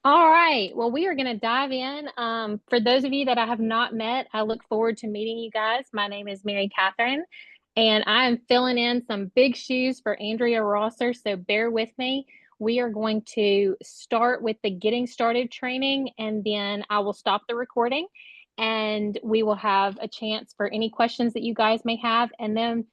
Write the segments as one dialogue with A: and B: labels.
A: All right. Well, we are going to dive in. For those of you that I have not met, I look forward to meeting you guys. My name is Mary Kathryn, and I am filling in some big shoes for Andrea Rosser, so bear with me. We are going to start with the getting started training, and then I will stop the recording, and we will have a chance for any questions that you guys may have, and then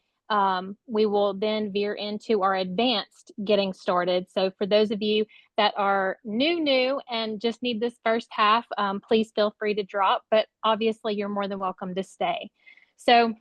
A: we will then veer into our advanced getting started. So for those of you that are new and just need this first half, please feel free to drop, but obviously you're more than welcome to stay. So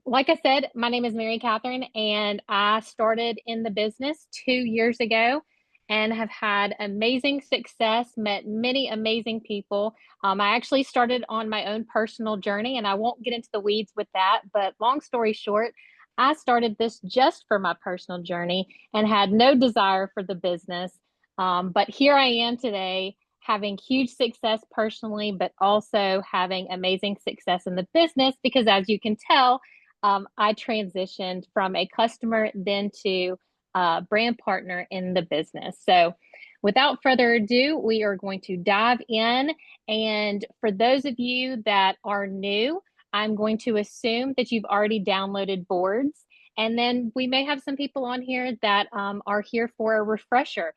A: like I said, my name is Mary Kathryn, and I started in the business 2 years ago and have had amazing success, met many amazing people. I actually started on my own personal journey, and I won't get into the weeds with that, but long story short, I started this just for my personal journey and had no desire for the business. But here I am today having huge success personally, but also having amazing success in the business because, as you can tell, I transitioned from a customer then to a brand partner in the business. So without further ado, we are going to dive in. And for those of you that are new, I'm going to assume that you've already downloaded boards. And then we may have some people on here that are here for a refresher.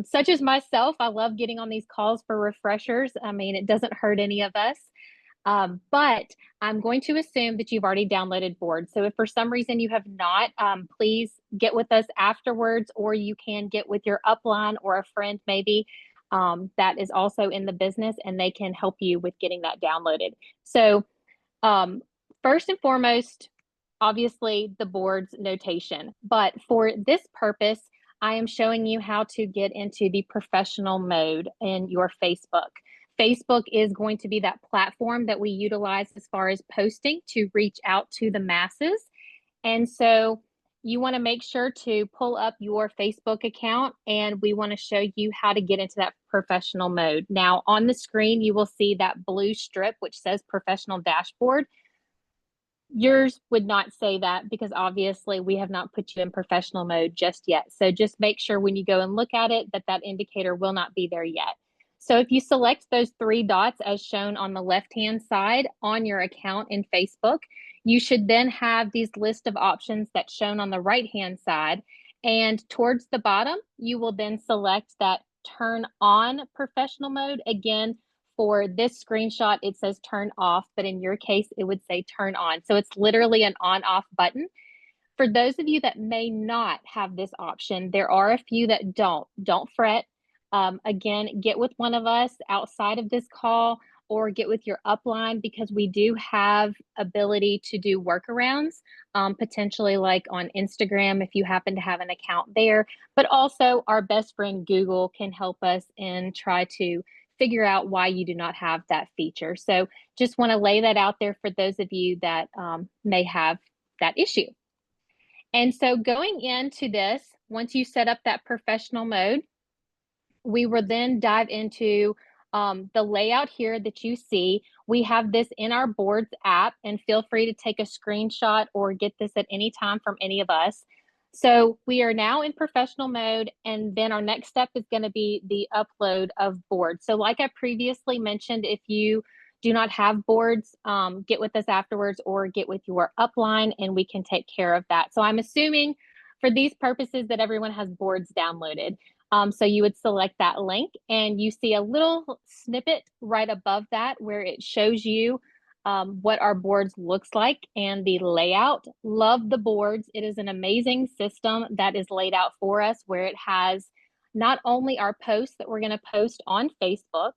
A: Such as myself, I love getting on these calls for refreshers. I mean, it doesn't hurt any of us. But I'm going to assume that you've already downloaded boards. So if for some reason you have not, please get with us afterwards, or you can get with your upline or a friend maybe that is also in the business, and they can help you with getting that downloaded. So first and foremost, obviously the boards notation. But for this purpose, I am showing you how to get into the professional mode in your Facebook. Facebook is going to be that platform that we utilize as far as posting to reach out to the masses. And so you want to make sure to pull up your Facebook account, and we want to show you how to get into that professional mode. Now, on the screen, you will see that blue strip which says professional dashboard. Yours would not say that because obviously we have not put you in professional mode just yet. So just make sure when you go and look at it that that indicator will not be there yet. So if you select those three dots as shown on the left-hand side on your account in Facebook, you should then have these list of options that's shown on the right-hand side. And towards the bottom, you will then select that turn on professional mode. Again, for this screenshot, it says turn off, but in your case, it would say turn on. So it's literally an on-off button. For those of you that may not have this option, there are a few that don't. Don't fret. Again, get with one of us outside of this call or get with your upline because we do have ability to do workarounds, potentially like on Instagram if you happen to have an account there. But also our best friend Google can help us and try to figure out why you do not have that feature. So just want to lay that out there for those of you that may have that issue. And so going into this, once you set up that professional mode, we will then dive into the layout here that you see. We have this in our boards app, and feel free to take a screenshot or get this at any time from any of us. So we are now in professional mode, and then our next step is going to be the upload of boards. So like I previously mentioned, if you do not have boards, get with us afterwards or get with your upline and we can take care of that. So I'm assuming for these purposes that everyone has boards downloaded. So you would select that link and you see a little snippet right above that where it shows you what our boards looks like and the layout. Love the boards. It is an amazing system that is laid out for us where it has not only our posts that we're going to post on Facebook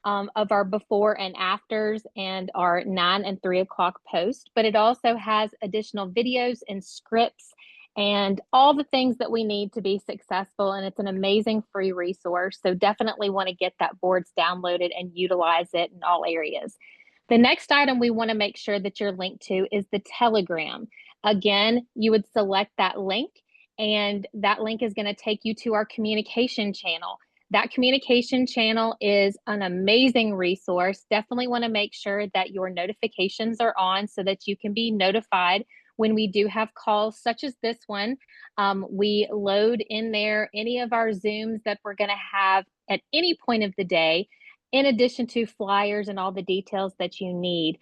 A: of our before and afters and our 9 and 3 o'clock post, but it also has additional videos and scripts and all the things that we need to be successful. And it's an amazing free resource. So definitely want to get that boards downloaded and utilize it in all areas. The next item we want to make sure that you're linked to is the Telegram. Again, you would select that link and that link is going to take you to our communication channel. That communication channel is an amazing resource. Definitely want to make sure that your notifications are on so that you can be notified when we do have calls such as this one, we load in there any of our Zooms that we're going to have at any point of the day, in addition to flyers and all the details that you need,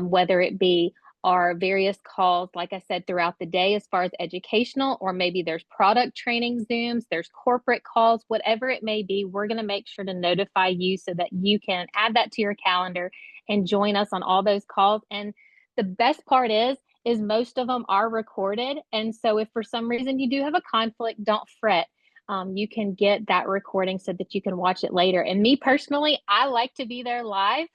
A: whether it be our various calls, like I said, throughout the day as far as educational, or maybe there's product training Zooms, there's corporate calls, whatever it may be, we're going to make sure to notify you so that you can add that to your calendar and join us on all those calls. And the best part is most of them are recorded. And so if for some reason you do have a conflict, don't fret. You can get that recording so that you can watch it later. And me personally, I like to be there live,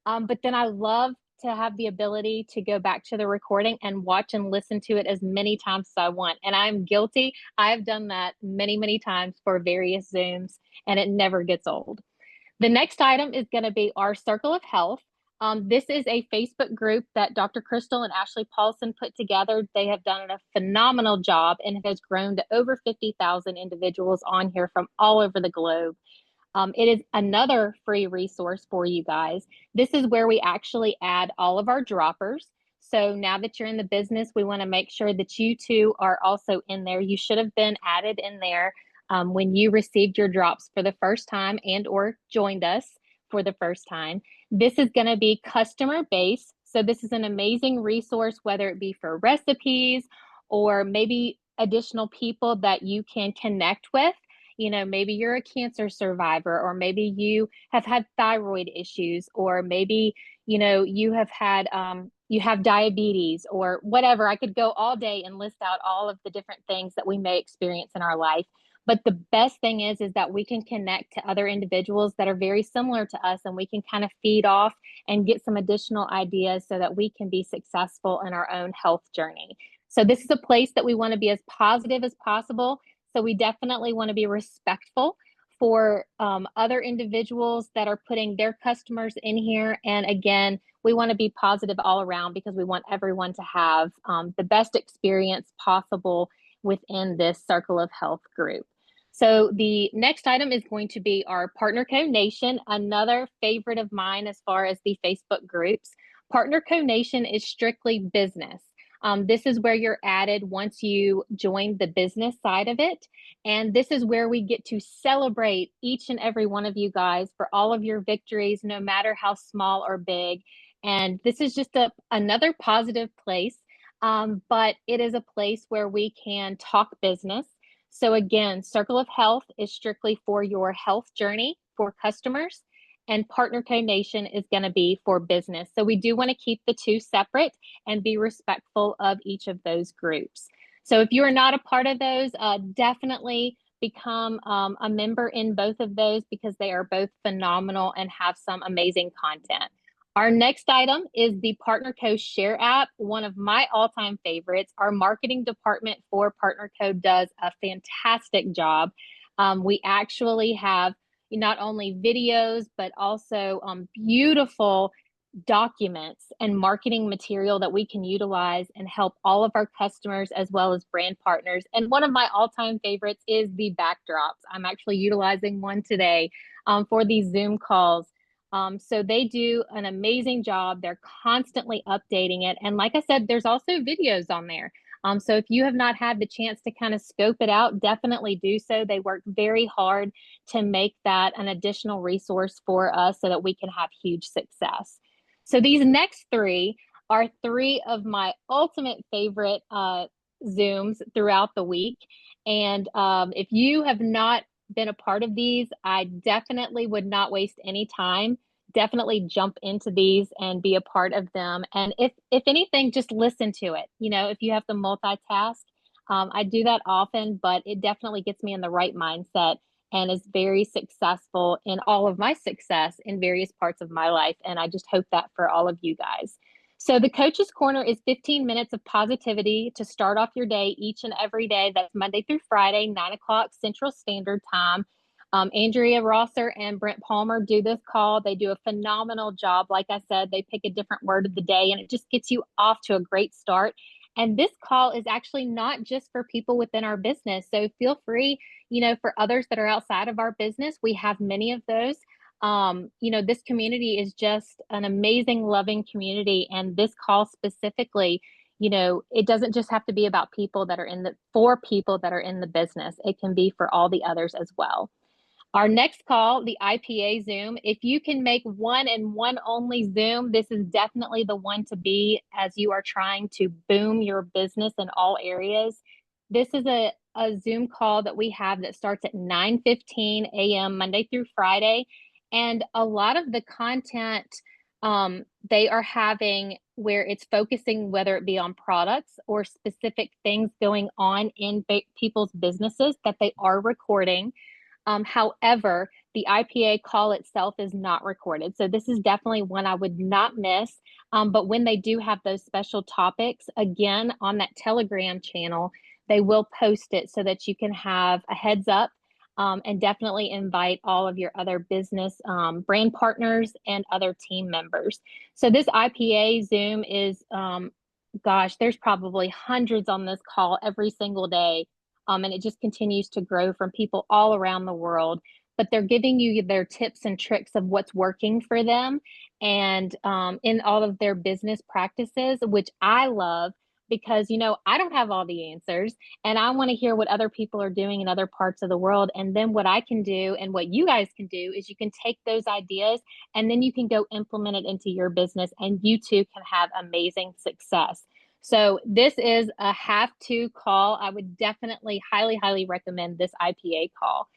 A: but then I love to have the ability to go back to the recording and watch and listen to it as many times as I want. And I'm guilty. I've done that many, many times for various Zooms, and it never gets old. The next item is going to be our Circle of Health. This is a Facebook group that Dr. Crystal and Ashley Paulson put together. They have done a phenomenal job, and it has grown to over 50,000 individuals on here from all over the globe. It is another free resource for you guys. This is where we actually add all of our droppers. So now that you're in the business, we want to make sure that you too are also in there. You should have been added in there when you received your drops for the first time and or joined us for the first time. This is going to be customer based. So this is an amazing resource, whether it be for recipes or maybe additional people that you can connect with. You know, maybe you're a cancer survivor, or maybe you have had thyroid issues, or maybe, you know, you have had, you have diabetes or whatever. I could go all day and list out all of the different things that we may experience in our life. But the best thing is that we can connect to other individuals that are very similar to us, and we can kind of feed off and get some additional ideas so that we can be successful in our own health journey. So this is a place that we want to be as positive as possible. So we definitely want to be respectful for other individuals that are putting their customers in here. And again, we want to be positive all around because we want everyone to have the best experience possible within this Circle of Health group. So the next item is going to be our Partner Co Nation, another favorite of mine as far as the Facebook groups. Partner Co Nation is strictly business. This is where you're added once you join the business side of it. And this is where we get to celebrate each and every one of you guys for all of your victories, no matter how small or big. And this is just another positive place, but it is a place where we can talk business. So again, Circle of Health is strictly for your health journey for customers, and Partner Co Nation is going to be for business. So we do want to keep the two separate and be respectful of each of those groups. So if you are not a part of those, definitely become a member in both of those because they are both phenomenal and have some amazing content. Our next item is the Partner Co Share app, one of my all-time favorites. Our marketing department for Partner Co does a fantastic job. We actually have not only videos, but also beautiful documents and marketing material that we can utilize and help all of our customers as well as brand partners. And one of my all-time favorites is the backdrops. I'm actually utilizing one today for these Zoom calls. So they do an amazing job. They're constantly updating it. And like I said, there's also videos on there. So if you have not had the chance to kind of scope it out, definitely do so. They work very hard to make that an additional resource for us so that we can have huge success. So these next three are three of my ultimate favorite Zooms throughout the week. And if you have not been a part of these, I definitely would not waste any time. Definitely jump into these and be a part of them. And if anything, just listen to it. You know, if you have to multitask, I do that often, but it definitely gets me in the right mindset and is very successful in all of my success in various parts of my life. And I just hope that for all of you guys. So the Coach's Corner is 15 minutes of positivity to start off your day each and every day. That's Monday through Friday, 9 o'clock Central Standard Time. Andrea Rosser and Brent Palmer do this call. They do a phenomenal job. Like I said, they pick a different word of the day, and it just gets you off to a great start. And this call is actually not just for people within our business. So feel free, you know, for others that are outside of our business. We have many of those. You know, this community is just an amazing, loving community. And this call specifically, it doesn't just have to be about people that are for people that are in the business. It can be for all the others as well. Our next call, the IPA Zoom. If you can make one and one only Zoom, this is definitely the one to be as you are trying to boom your business in all areas. This is a Zoom call that we have that starts at 9:15 a.m. Monday through Friday. And a lot of the content they are having where it's focusing, whether it be on products or specific things going on in people's businesses that they are recording. However, the IPA call itself is not recorded. So this is definitely one I would not miss. But when they do have those special topics, again, on that Telegram channel, they will post it so that you can have a heads up, and definitely invite all of your other business brand partners and other team members. So this IPA Zoom is, gosh, there's probably hundreds on this call every single day. And it just continues to grow from people all around the world. But they're giving you their tips and tricks of what's working for them and in all of their business practices, which I love because, I don't have all the answers and I want to hear what other people are doing in other parts of the world. And then what I can do and what you guys can do is you can take those ideas and then you can go implement it into your business and you too can have amazing success. So this is a have-to call. I would definitely highly, highly recommend this IPA call.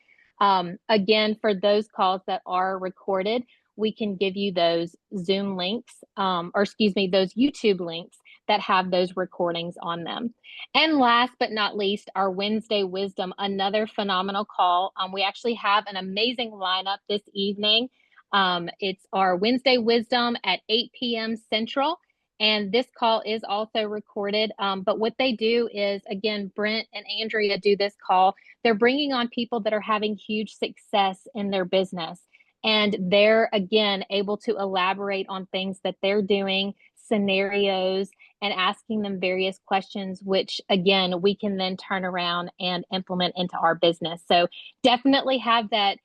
A: Again, for those calls that are recorded, we can give you those Zoom links, those YouTube links that have those recordings on them. And last but not least, our Wednesday Wisdom, another phenomenal call. We actually have an amazing lineup this evening. It's our Wednesday Wisdom at 8 p.m. Central. And this call is also recorded. But what they do is, again, Brent and Andrea do this call. They're bringing on people that are having huge success in their business. And they're, again, able to elaborate on things that they're doing, scenarios, and asking them various questions, which, again, we can then turn around and implement into our business. So definitely have that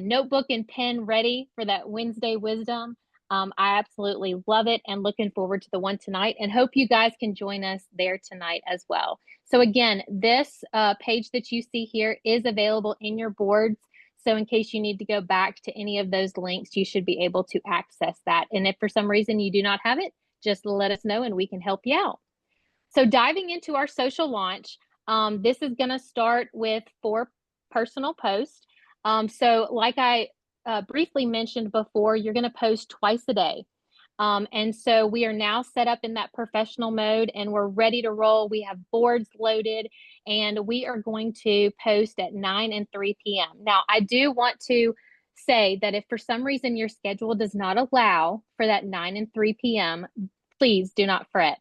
A: notebook and pen ready for that Wednesday Wisdom. I absolutely love it and looking forward to the one tonight and hope you guys can join us there tonight as well. So again, this page that you see here is available in your boards. So in case you need to go back to any of those links, you should be able to access that. And if for some reason you do not have it, just let us know and we can help you out. So diving into our social launch, this is going to start with 4 personal posts. So like I briefly mentioned before, you're going to post twice a day. And so we are now set up in that professional mode and we're ready to roll. We have boards loaded and we are going to post at 9 and 3 p.m. Now, I do want to say that if for some reason your schedule does not allow for that 9 and 3 p.m., please do not fret.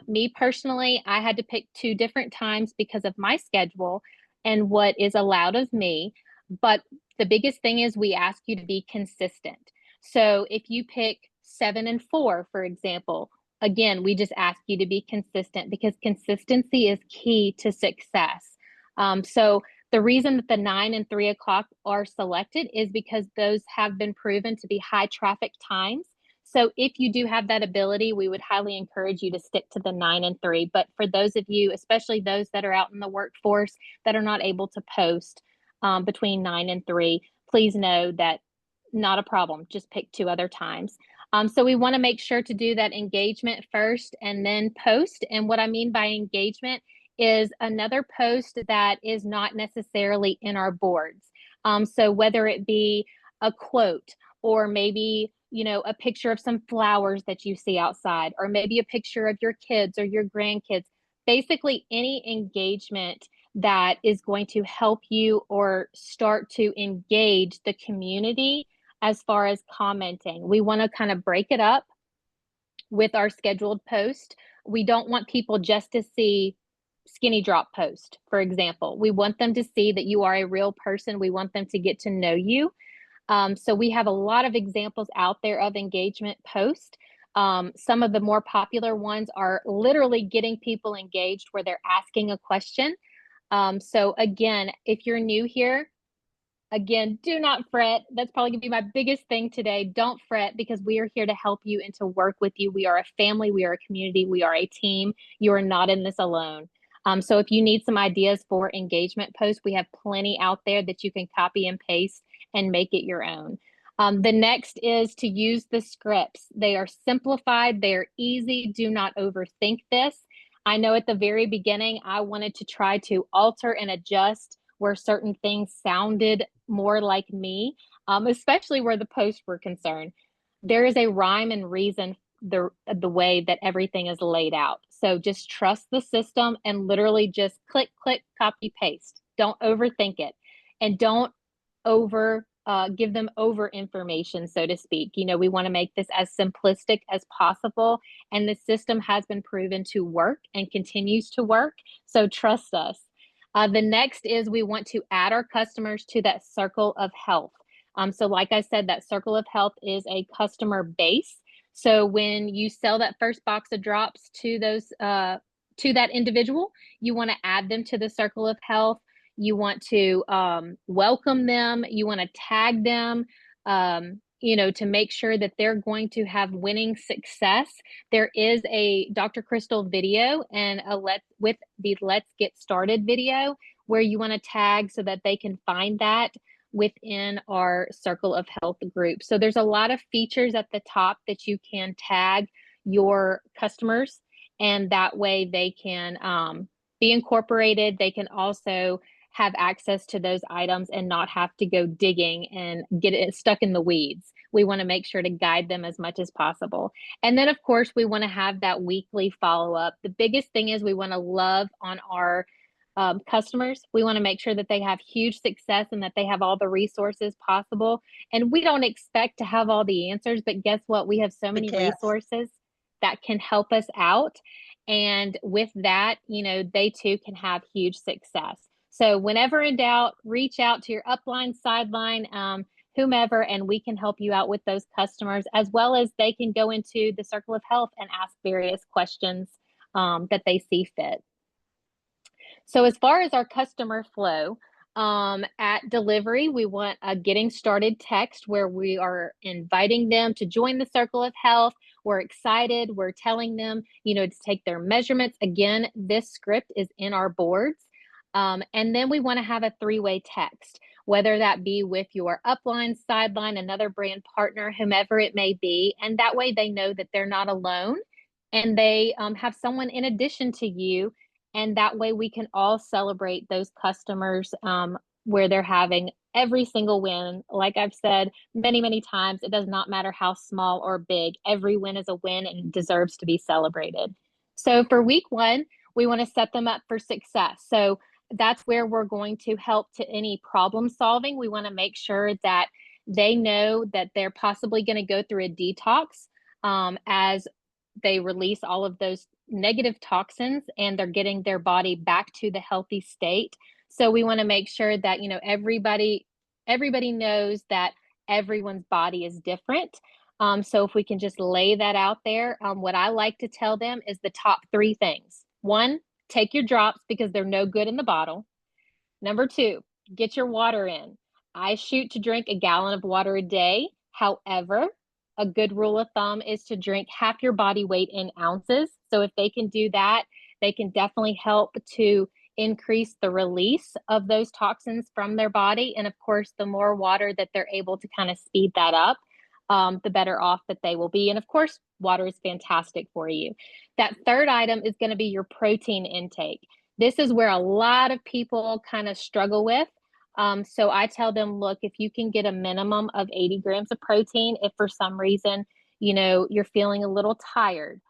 A: Me personally, I had to pick 2 different times because of my schedule and what is allowed of me. But the biggest thing is we ask you to be consistent. So if you pick 7 and 4, for example, again, we just ask you to be consistent because consistency is key to success. So the reason that the 9 and 3 o'clock are selected is because those have been proven to be high traffic times. So if you do have that ability, we would highly encourage you to stick to the 9 and 3. But for those of you, especially those that are out in the workforce that are not able to post between 9 and 3, please know that not a problem. Just pick 2 other times. So we want to make sure to do that engagement first and then post. And what I mean by engagement is another post that is not necessarily in our boards. So whether it be a quote or maybe a picture of some flowers that you see outside, or maybe a picture of your kids or your grandkids, basically any engagement that is going to help you or start to engage the community as far as commenting. We want to kind of break it up with our scheduled post. We don't want people just to see skinny drop post, for example. We want them to see that you are a real person. We want them to get to know you. So we have a lot of examples out there of engagement posts. Some of the more popular ones are literally getting people engaged where they're asking a question. So again, if you're new here, Again, do not fret. That's probably gonna be my biggest thing today. Don't fret because we are here to help you and to work with you. We are a family, we are a community, we are a team. You are not in this alone. So if you need some ideas for engagement posts, we have plenty out there that you can copy and paste and make it your own. The next is to use the scripts. They are simplified, they are easy. Do not overthink this. I know at the very beginning, I wanted to try to alter and adjust where certain things sounded more like me, especially where the posts were concerned. There is a rhyme and reason the way that everything is laid out. So just trust the system and literally just click, click, copy, paste. Don't overthink it, and don't over give them over information, so to speak. You know, we want to make this as simplistic as possible, and the system has been proven to work and continues to work. So trust us. The next is we want to add our customers to that circle of health. So like I said, that circle of health is a customer base. So when you sell that first box of drops to those to that individual, you want to add them to the circle of health. You want to welcome them. You want to tag them. You know, to make sure that they're going to have winning success. There is a Dr. Crystal video and a Let's Get Started video where you want to tag so that they can find that within our circle of health group. So there's a lot of features at the top that you can tag your customers, and that way they can be incorporated. They can also have access to those items and not have to go digging and get it stuck in the weeds. We want to make sure to guide them as much as possible. And then, of course, we want to have that weekly follow up. The biggest thing is we want to love on our customers. We want to make sure that they have huge success and that they have all the resources possible. And we don't expect to have all the answers, but guess what? We have so
B: The
A: many
B: cats.
A: resources that can help us out. And with that, you know, they too can have huge success. So whenever in doubt, reach out to your upline, sideline, whomever, and we can help you out with those customers, as well as they can go into the circle of health and ask various questions that they see fit. So as far as our customer flow, at delivery, we want a getting started text where we are inviting them to join the circle of health. We're excited. We're telling them, you know, to take their measurements. Again, this script is in our boards. And then we want to have a three-way text, whether that be with your upline, sideline, another brand partner, whomever it may be. And that way they know that they're not alone and they have someone in addition to you, and that way we can all celebrate those customers where they're having every single win. Like I've said many, many times, it does not matter how small or big, every win is a win and deserves to be celebrated. So for week one, we want to set them up for success. So that's where we're going to help to any problem solving. We want to make sure that they know that they're possibly going to go through a detox as they release all of those negative toxins and they're getting their body back to the healthy state. So we want to make sure that, you know, everybody knows that everyone's body is different. So if we can just lay that out there, what I like to tell them is the top three things. One, take your drops because they're no good in the bottle. Number two, get your water in. I shoot to drink a gallon of water a day. However, a good rule of thumb is to drink half your body weight in ounces. So if they can do that, they can definitely help to increase the release of those toxins from their body. And of course, the more water that they're able to kind of speed that up, the better off that they will be. And of course, water is fantastic for you. That third item is going to be your protein intake. This is where a lot of people kind of struggle with. So I tell them, look, if you can get a minimum of 80 grams of protein, if for some reason, you know, you're feeling a little tired,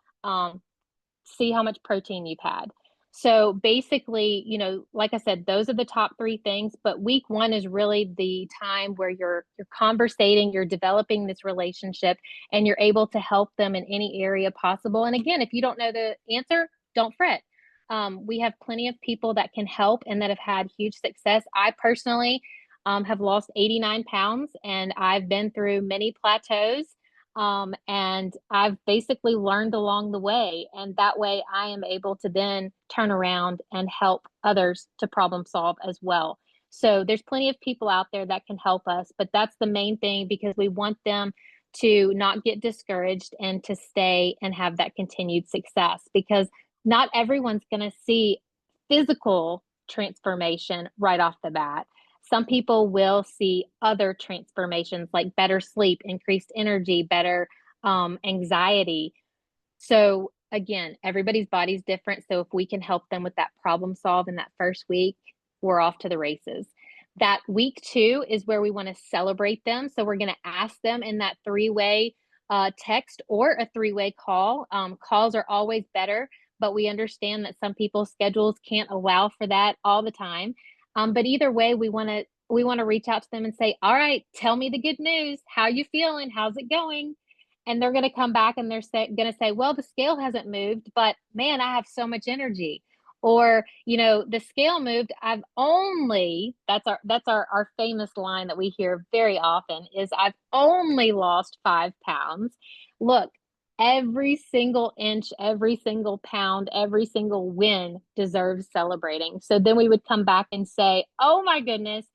A: see how much protein you've had. So basically, you know, like I said, those are the top three things, but week one is really the time where you're conversating, you're developing this relationship, and you're able to help them in any area possible. And again, if you don't know the answer, don't fret. We have plenty of people that can help and that have had huge success. I personally have lost 89 pounds and I've been through many plateaus. And I've basically learned along the way. And that way I am able to then turn around and help others to problem solve as well. So there's plenty of people out there that can help us, but that's the main thing because we want them to not get discouraged and to stay and have that continued success because not everyone's going to see physical transformation right off the bat. Some people will see other transformations like better sleep, increased energy, better anxiety. So again, everybody's body's different. So if we can help them with that problem solve in that first week, we're off to the races. That week 2 is where we want to celebrate them. So we're going to ask them in that three-way text or a three-way call. Calls are always better, but we understand that some people's schedules can't allow for that all the time. But either way, we want to reach out to them and say, "All right, tell me the good news. How you feeling? How's it going?" And they're going to come back and they're going to say, "Well, the scale hasn't moved, but man, I have so much energy." Or, the scale moved. I've only that's our famous line that we hear very often is I've only lost 5 pounds. Look, every single inch, every single pound, every single win deserves celebrating. So then we would come back and say, "Oh my goodness,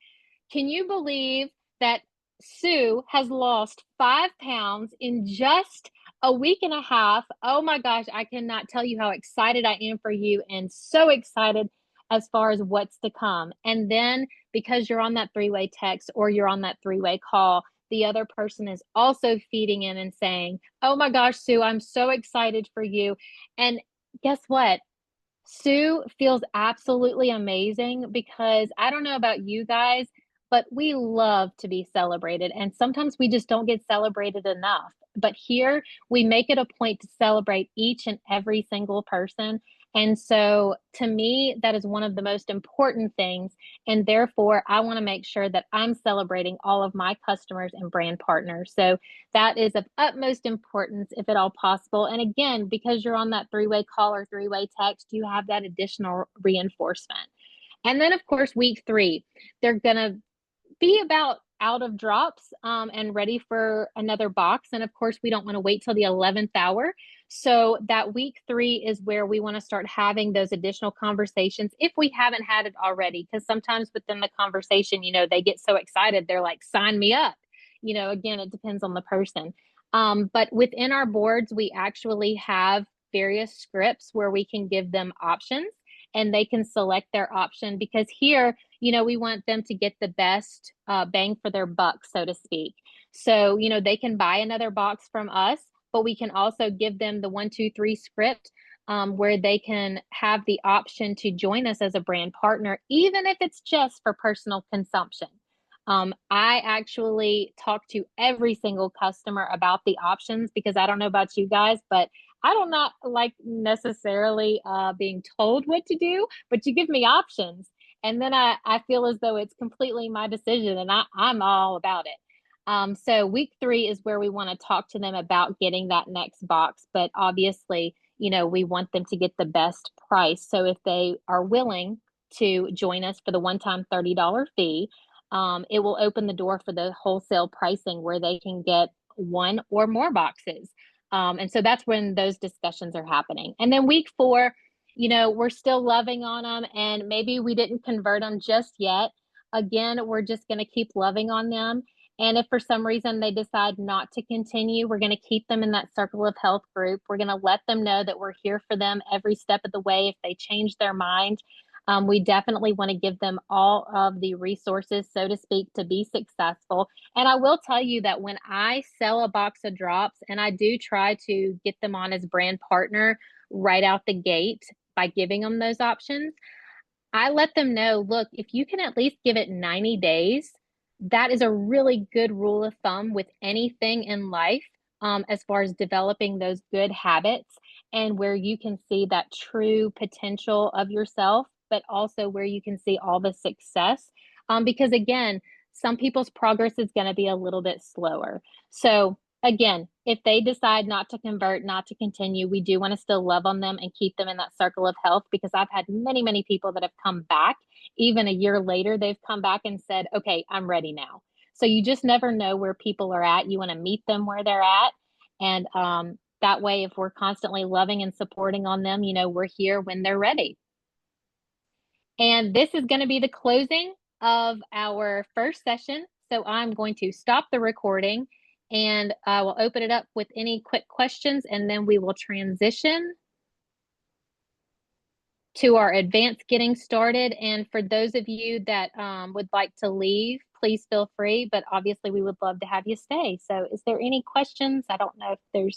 A: can you believe that Sue has lost 5 pounds in just a week and a half? Oh my gosh, I cannot tell you how excited I am for you and so excited as far as what's to come." And then because you're on that three-way text or you're on that three-way call, the other person is also feeding in and saying, "Oh my gosh, Sue, I'm so excited for you." And guess what? Sue feels absolutely amazing because I don't know about you guys, but we love to be celebrated. And sometimes we just don't get celebrated enough. But here we make it a point to celebrate each and every single person. And so to me, that is one of the most important things. And therefore, I want to make sure that I'm celebrating all of my customers and brand partners. So that is of utmost importance if at all possible. And again, because you're on that three-way call or three-way text, you have that additional reinforcement. And then, of course, week 3, they're going to be about out of drops and ready for another box. And of course, we don't want to wait till the 11th hour. So that week 3 is where we want to start having those additional conversations if we haven't had it already. Because sometimes within the conversation, they get so excited, they're like, "Sign me up." Again, it depends on the person. But within our boards, we actually have various scripts where we can give them options and they can select their option because here, we want them to get the best bang for their buck, so to speak. So, they can buy another box from us, but we can also give them the 1, 2, 3 script where they can have the option to join us as a brand partner, even if it's just for personal consumption. I actually talk to every single customer about the options because I don't know about you guys, but I do not like necessarily being told what to do, but you give me options. And then I feel as though it's completely my decision and I'm all about it. So week 3 is where we want to talk to them about getting that next box. But obviously, we want them to get the best price. So if they are willing to join us for the one-time $30 fee, it will open the door for the wholesale pricing where they can get one or more boxes. And so that's when those discussions are happening. And then week 4, we're still loving on them and maybe we didn't convert them just yet. Again, we're just going to keep loving on them. And if for some reason they decide not to continue, we're going to keep them in that circle of health group. We're going to let them know that we're here for them every step of the way. If they change their mind, we definitely want to give them all of the resources, so to speak, to be successful. And I will tell you that when I sell a box of drops, and I do try to get them on as brand partner right out the gate by giving them those options, I let them know, look, if you can at least give it 90 days, that is a really good rule of thumb with anything in life, as far as developing those good habits and where you can see that true potential of yourself, but also where you can see all the success. Because again, some people's progress is going to be a little bit slower. So again, if they decide not to convert, not to continue, we do want to still love on them and keep them in that circle of health because I've had many, many people that have come back. Even a year later, they've come back and said, "Okay, I'm ready now." So you just never know where people are at. You want to meet them where they're at. And that way, if we're constantly loving and supporting on them, we're here when they're ready. And this is going to be the closing of our first session. So I'm going to stop the recording and I will open it up with any quick questions, and then we will transition to our advanced getting started. And for those of you that would like to leave, please feel free, but obviously we would love to have you stay. So is there any questions? I don't know if there's